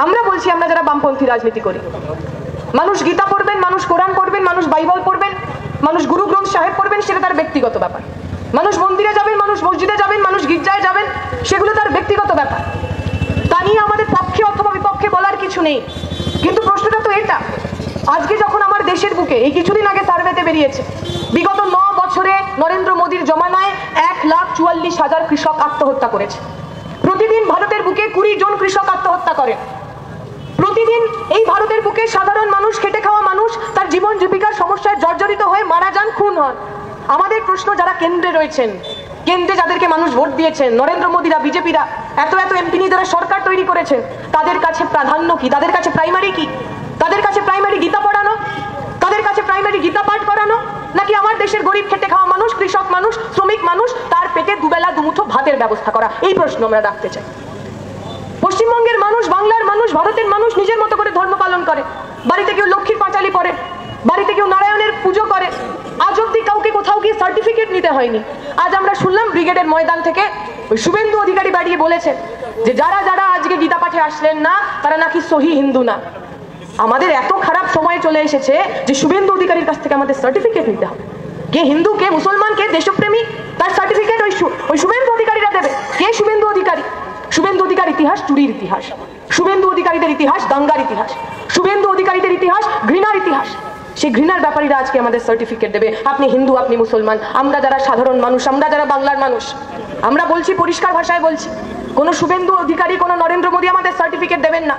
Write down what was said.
আমরা বলছি আমরা যারা বামপন্থী রাজনীতি করি, মানুষ গীতা পড়বেন, মানুষ কোরআন পড়বেন, মানুষ বাইবেল পড়বেন, মানুষ গুরু গ্রন্থ সাহেব পড়বেন, সেটা তার ব্যক্তিগত ব্যাপার। মানুষ মন্দিরে যাবেন, মানুষ মসজিদে যাবেন, মানুষ গির্জায় যাবেন, সেগুলো তার ব্যক্তিগত ব্যাপার। তা নিয়ে আমাদের পক্ষে অথবা বিপক্ষে বলার কিছু নেই। কিন্তু প্রশ্নটা তো এটা, আজকে যখন আমার দেশের বুকে এই কিছুদিন আগে সার্ভেতে বেরিয়েছে, বিগত 9 বছরে নরেন্দ্র মোদীর জমানায় 1,44,000 কৃষক আত্মহত্যা করেছে। প্রতিদিন ভারতের বুকে 20 জন কৃষক আত্মহত্যা করেন। প্রতিদিন এই ভারতের বুকে সাধারণ মানুষ, খেটে খাওয়া মানুষ তার জীবন জীবিকার সমস্যায় জর্জরিত হয়ে মারা যান, খুন হন। আমাদের প্রশ্ন, যারা কেন্দ্রে রয়েছেন, কেন্দ্রে যাদেরকে মানুষ ভোট দিয়েছেন, নরেন্দ্র মোদীরা, বিজেপিরা এত এমপি নিয়ে যারা সরকার তৈরি করেছেন, তাদের কাছে প্রাধান্য কি? তাদের কাছে প্রাইমারি কি? তাদের কাছে প্রাইমারি গীতা পড়ানো? তাদের কাছে প্রাইমারি গীতা পাঠ করানো? নাকি আমার দেশের গরিব খেটে খাওয়া মানুষ, কৃষক মানুষ, শ্রমিক মানুষ, তার পেটে দুবেলা দুমুঠো ভাতের ব্যবস্থা করা? এই প্রশ্ন আমরা রাখতে চাই। পশ্চিমবঙ্গের মানুষ, বাংলার মানুষ, ভারতের মানুষ নিজের মতো করে ধর্ম পালন করে। বাড়িতে কেউ লক্ষ্মীর পাঁচালি পড়ে, বাড়িতে কেউ নারায়ণের পুজো করে। আজ অব্দি কাউকে কোথাও গিয়ে সার্টিফিকেট নিতে হয়নি। আজ আমরা শুনলাম ব্রিগেডের ময়দান থেকে ওই শুভেন্দু অধিকারী বাড়িয়ে বলেছেন যে যারা যারা আজকে গীতা পাঠে আসলেন না, তারা নাকি সহি হিন্দু না। আমাদের এত খারাপ সময় চলে এসেছে যে শুভেন্দু অধিকারীর কাছ থেকে আমাদের সার্টিফিকেট নিতে হবে। কে হিন্দু, কে মুসলমান, কে দেশপ্রেমী, তার সার্টিফিকেট ওই শুভেন্দু অধিকারীরা দেবে। কে শুভেন্দু অধিকারী? শুভেন্দু অধিকার ইতিহাস চুরির ইতিহাস, শুভেন্দু অধিকারীদের ইতিহাস দাঙ্গার ইতিহাস, শুভেন্দু অধিকারীদের ইতিহাস ঘৃণার ইতিহাস। সেই ঘৃণার ব্যাপারীরা আজকে আমাদের সার্টিফিকেট দেবে। আপনি হিন্দু, আপনি মুসলমান। আমরা যারা সাধারণ মানুষ, আমরা যারা বাংলার মানুষ, আমরা বলছি, পরিষ্কার ভাষায় বলছি, কোনো শুভেন্দু অধিকারী, কোনো নরেন্দ্র মোদী আমাদের সার্টিফিকেট দেবেন না।